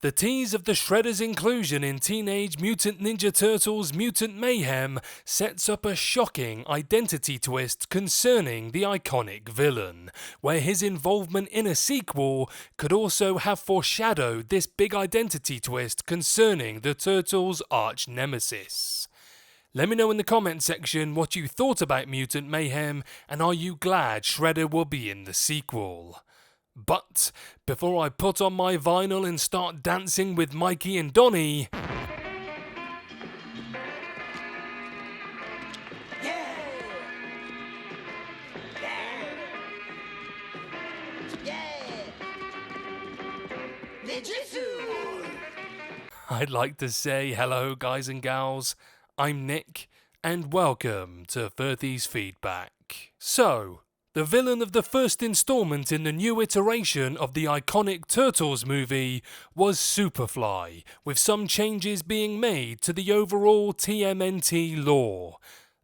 The tease of the Shredder's inclusion in Teenage Mutant Ninja Turtles Mutant Mayhem sets up a shocking identity twist concerning the iconic villain, where his involvement in a sequel could also have foreshadowed this big identity twist concerning the Turtles' arch nemesis. Let me know in the comment section what you thought about Mutant Mayhem, and are you glad Shredder will be in the sequel? But before I put on my vinyl and start dancing with Mikey and Donnie, I'd like to say hello guys and gals, I'm Nick, and welcome to 30's Feedback. So, the villain of the first installment in the new iteration of the iconic Turtles movie was Superfly, with some changes being made to the overall TMNT lore.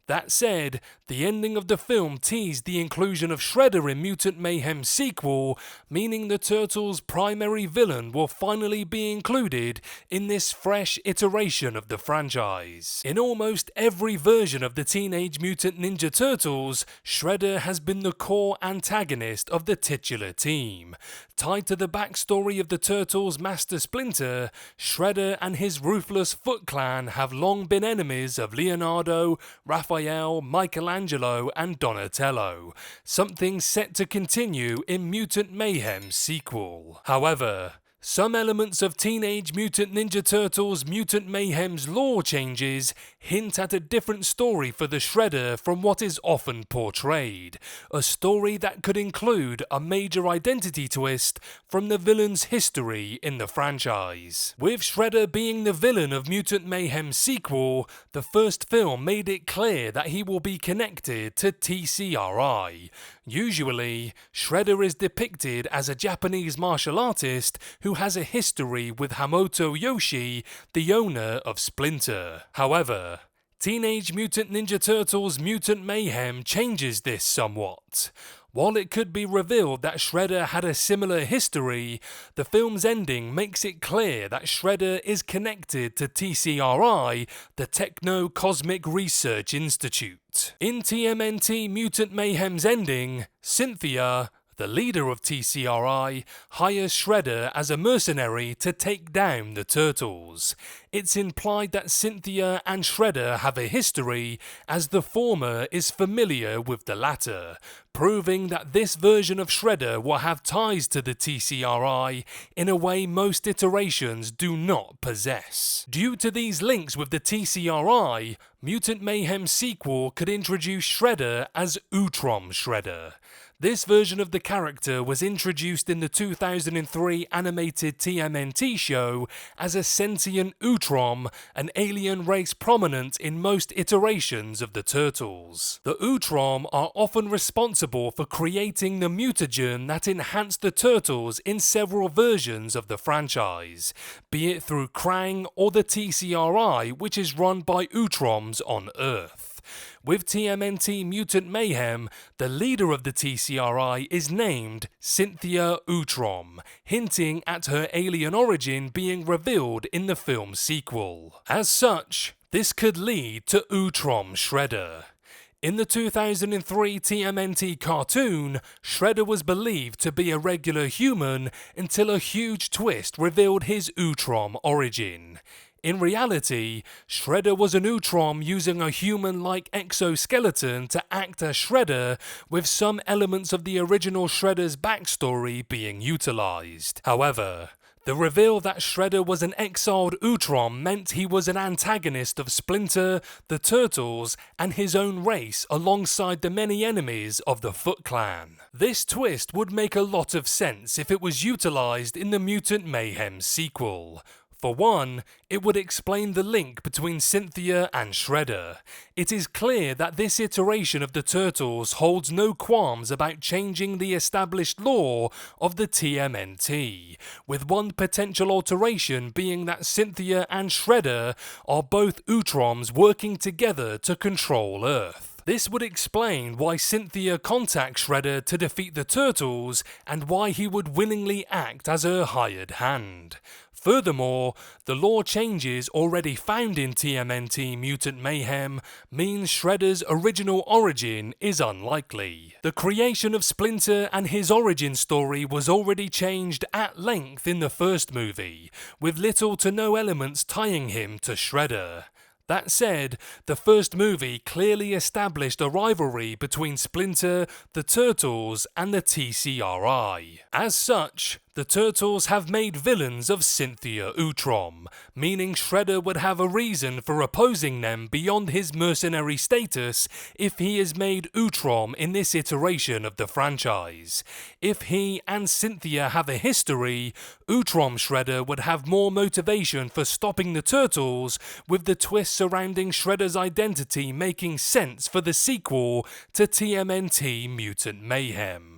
That said, the ending of the film teased the inclusion of Shredder in Mutant Mayhem's sequel, meaning the Turtles' primary villain will finally be included in this fresh iteration of the franchise. In almost every version of the Teenage Mutant Ninja Turtles, Shredder has been the core antagonist of the titular team. Tied to the backstory of the Turtles' Master Splinter, Shredder and his ruthless Foot Clan have long been enemies of Leonardo, Raphael, Michelangelo and Donatello, something set to continue in Mutant Mayhem's sequel. However, some elements of Teenage Mutant Ninja Turtles Mutant Mayhem's lore changes hint at a different story for the Shredder from what is often portrayed, a story that could include a major identity twist from the villain's history in the franchise. With Shredder being the villain of Mutant Mayhem's sequel, the first film made it clear that he will be connected to TCRI. Usually, Shredder is depicted as a Japanese martial artist who has a history with Hamato Yoshi, the owner of Splinter. However, Teenage Mutant Ninja Turtles Mutant Mayhem changes this somewhat. While it could be revealed that Shredder had a similar history, the film's ending makes it clear that Shredder is connected to TCRI, the Techno-Cosmic Research Institute. In TMNT Mutant Mayhem's ending, Cynthia, the leader of TCRI, hires Shredder as a mercenary to take down the Turtles. It's implied that Cynthia and Shredder have a history, as the former is familiar with the latter, proving that this version of Shredder will have ties to the TCRI in a way most iterations do not possess. Due to these links with the TCRI, Mutant Mayhem sequel could introduce Shredder as Utrom Shredder. This version of the character was introduced in the 2003 animated TMNT show as a sentient Utrom, an alien race prominent in most iterations of the Turtles. The Utrom are often responsible for creating the mutagen that enhanced the Turtles in several versions of the franchise, be it through Krang or the TCRI, which is run by Utroms on Earth. With TMNT Mutant Mayhem, the leader of the TCRI is named Cynthia Utrom, hinting at her alien origin being revealed in the film's sequel. As such, this could lead to Utrom Shredder. In the 2003 TMNT cartoon, Shredder was believed to be a regular human until a huge twist revealed his Utrom origin. In reality, Shredder was an Utrom using a human-like exoskeleton to act as Shredder, with some elements of the original Shredder's backstory being utilized. However, the reveal that Shredder was an exiled Utrom meant he was an antagonist of Splinter, the Turtles, and his own race alongside the many enemies of the Foot Clan. This twist would make a lot of sense if it was utilized in the Mutant Mayhem sequel. For one, it would explain the link between Cynthia and Shredder. It is clear that this iteration of the Turtles holds no qualms about changing the established lore of the TMNT, with one potential alteration being that Cynthia and Shredder are both Utroms working together to control Earth. This would explain why Cynthia contacts Shredder to defeat the Turtles and why he would willingly act as her hired hand. Furthermore, the lore changes already found in TMNT Mutant Mayhem means Shredder's original origin is unlikely. The creation of Splinter and his origin story was already changed at length in the first movie, with little to no elements tying him to Shredder. That said, the first movie clearly established a rivalry between Splinter, the Turtles, and the TCRI. As such, the Turtles have made villains of Cynthia Utrom, meaning Shredder would have a reason for opposing them beyond his mercenary status if he is made Utrom in this iteration of the franchise. If he and Cynthia have a history, Utrom Shredder would have more motivation for stopping the Turtles, with the twist surrounding Shredder's identity making sense for the sequel to TMNT Mutant Mayhem.